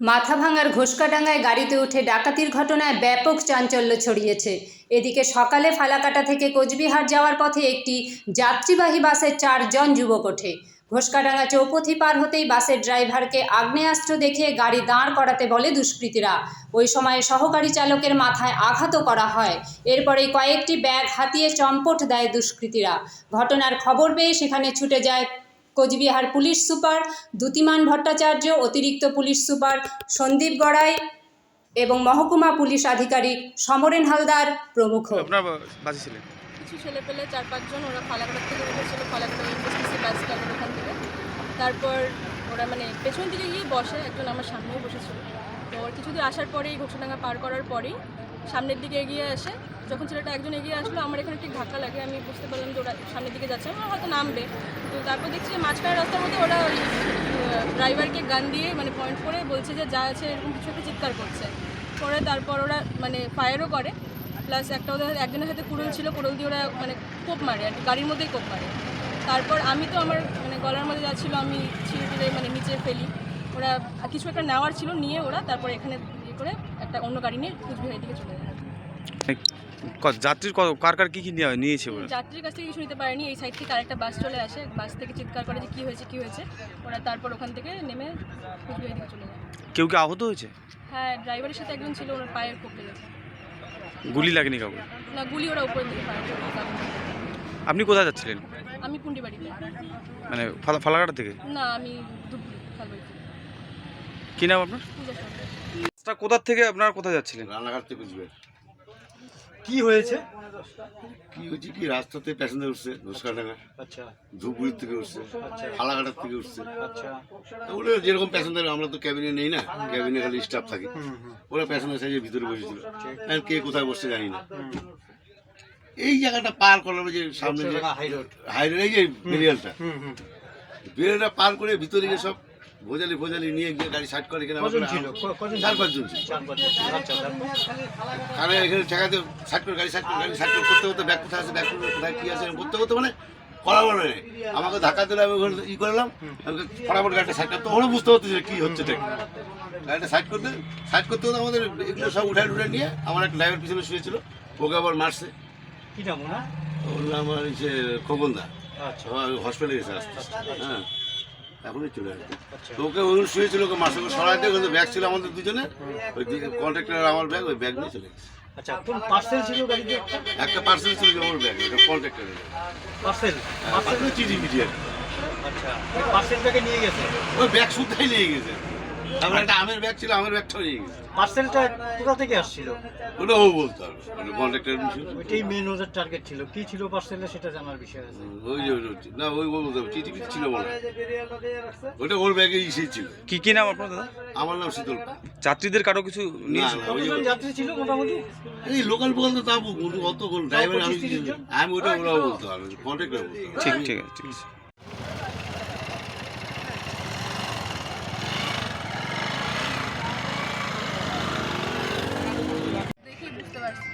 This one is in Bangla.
মাথাভাঙার ঘোষকাডাঙ্গায় গাড়িতে উঠে ডাকাতির ঘটনায় ব্যাপক চাঞ্চল্য ছড়িয়েছে। এদিকে সকালে ফালাকাটা থেকে কোচবিহার যাওয়ার পথে একটি যাত্রীবাহী বাসে 4 জন যুবক ওঠে। ঘোষকাডাঙ্গা চৌপথি পার হতেই বাসের ড্রাইভারকে আগ্নেয়াস্ত্র দেখিয়ে গাড়ি দাঁড় করাতে বলে দুষ্কৃতীরা। ওই সময়ে সহকারী চালকের মাথায় আঘাতও করা হয়। এরপরেই কয়েকটি ব্যাগ হাতিয়ে চম্পট দেয় দুষ্কৃতীরা। ঘটনার খবর পেয়ে সেখানে ছুটে যায় কোচবিহার পুলিশ সুপার দ্যুতিমান ভট্টাচার্য, অতিরিক্ত পুলিশ সুপার সন্দীপ গড়াই এবং মহকুমা পুলিশ আধিকারিক সমরেন হালদার প্রমুখ। আপনার বাসে ছিলেন কিছু ছেলেপেলে 4-5 জন, ওরা ফালাকাটা থেকে উঠেছিল, ফালাকাটা এনএসটিসি বাস স্ট্যান্ডের ওখান থেকে। তারপর ওরা পেছন দিকে গিয়ে বসে, একজন আমার সামনেও বসেছিল। তো ওর কিছুদূর আসার পরেই ঘোষাডাঙ্গা পার করার পরেই সামনের দিকে এগিয়ে আসে। যখন ছেলেটা একজন এগিয়ে আসলো, আমার এখানে ঠিক ধাক্কা লাগে। আমি বুঝতে পারলাম যে ওরা সামনের দিকে যাচ্ছে, আমার হয়তো নামবে। তো তারপর দেখছি যে মাঝখানে রাস্তার মধ্যে ওরা ওই ড্রাইভারকে গান দিয়ে পয়েন্ট করে বলছে যে যা আছে, এরকম কিছু একটা চিৎকার করছে। পরে তারপর ওরা ফায়ারও করে, প্লাস ওদের একজনের হাতে কুড়োল ছিল, কুড়োল দিয়ে ওরা কোপ মারে আর কি, গাড়ির মধ্যেই কোপ মারে। তারপর আমি তো আমার গলার মধ্যে যাচ্ছিল, আমি ছিঁড়ে টিড়ে নিচে ফেলি। ওরা কিছু একটা নেওয়ার ছিল, নিয়ে ওরা তারপর এখানে করে একটা অন্য গাড়ি নিয়ে কুচবিহারের দিকে চলে যায়। যাত্রীর কার কার কি নিয়েছে ওরা? যাত্রীর কাছ থেকে কিছু নিতে পারেনি। এই সাইড থেকে আরেকটা বাস চলে আসে, বাস থেকে চিৎকার করে যে কী হয়েছে। ওরা তারপর ওখান থেকে নেমে কুচবিহারের দিকে চলে যায়। কেউ কি আহত হয়েছে? হ্যাঁ, ড্রাইভারের সাথে একজন ছিল, ওনার পায়ের কোপ লেগেছে। গুলি লাগেনি কাউকে? না, গুলি ওরা উপরের দিকে ফায়ার করে। আপনি কোথায় যাচ্ছিলেন? আমি পুন্ডিবাড়িতে। ফালাকাটা থেকে? না, আমি ধুবড়ি খালবাড়ি। কি নাম আপনার? পূজা সরকার। কোথা থেকে আপনারা কোথায় যাচ্ছিলেন? রানাঘাট থেকে কুচবিহার। কি হয়েছে? কি রাস্তাতে প্যাসেঞ্জার উঠছে, ঘোষকাডাঙ্গা, আচ্ছা ধূপগুড়ির থেকে উঠছে, ফালাকাটার থেকে উঠছে। আচ্ছা ওরা যেরকম প্যাসেঞ্জার, আমরা তো ক্যাবিনে নেই না, ক্যাবিনে খালি স্টাফ থাকে। ওরা প্যাসেঞ্জার সাইজের ভিতরে বসেছিল, কে কোথায় বসছে জানি না। এই জায়গাটা পার করলাম, যে সামনে যে হাই রোড, এই যে বেরিয়ালটা পার করে ভিতরে গিয়ে সব ভোজালি নিয়ে গিয়ে গাড়ি সাইড করে। এখানে 4-5 জন ছিল। কারণ এখানে ঠেকাতে সাইড করে গাড়ি সাইড করতে ব্যাগ কোথায় আছে, ব্যাগ কোথায় কি আছে করতে করা বলে নেই। আমাকে ধাক্কা দিলে আমি ওখানে করলাম, ফটাফট গাড়িটা সাইড করতে, ওরা বুঝতে হচ্ছে যে কী হচ্ছে। গাড়িটা সাইড করতে আমাদের এগুলো সব উঠায় নিয়ে আমার একটা ড্রাইভার পিছনে শুয়েছিল, ওকে আবার মারছে। কি নাম ওনার? ওর নাম আমার হচ্ছে খোকনদা। আচ্ছা হসপিটালে গেছে আসতে। হ্যাঁ, এখনই চলে আসবে। তো ওকে ওখানে শুয়েছিল, ওকে মাসে সরাই দিয়ে ওখানে ব্যাগ ছিল আমাদের দুজনে, ওই কন্ট্রাক্টর আমার ব্যাগ, ওই ব্যাগ নিয়ে চলে গেছে। আচ্ছা, কোন পার্সেল ছিল গাড়িতে? একটা পার্সেল ছিল ওর ব্যাগ, ওটা কন্ট্রাক্টরের পার্সেল চিঠি মিডিয়ার। আচ্ছা, পার্সেল ব্যাগে নিয়ে গেছে? ওই ব্যাগ শুদ্ধই নিয়ে গেছে। তারপরে একটা আমের ব্যাগ ছিল, আমের ব্যাগটাও নিয়ে গেছে। পার্সেলটা কোথা থেকে আসছিল? ওটা ও বলতে হবে, কন্ট্রাক্টর ছিল। ওইটাই মেন ওদের টার্গেট ছিল। কি ছিল পার্সেলে সেটা জানার বিষয় আছে। না, ওই বলতে হবে, চিঠি ছিল বলে, ওটা ওর ব্যাগে ছিল। কি নাম আপনার দাদা? আমার নাম শীতল। যাত্রীদের কারো কিছু নিয়েছে? কতজন যাত্রী ছিল মোটামুটি? এই লোকাল বলতে তা অত ড্রাইভার আমি ওটা ওরাও বলতে পারবো, কন্ট্রাক্টর বলতে হবে। ঠিক আছে, ঠিক আছে। দেখি বুঝতে পারছি।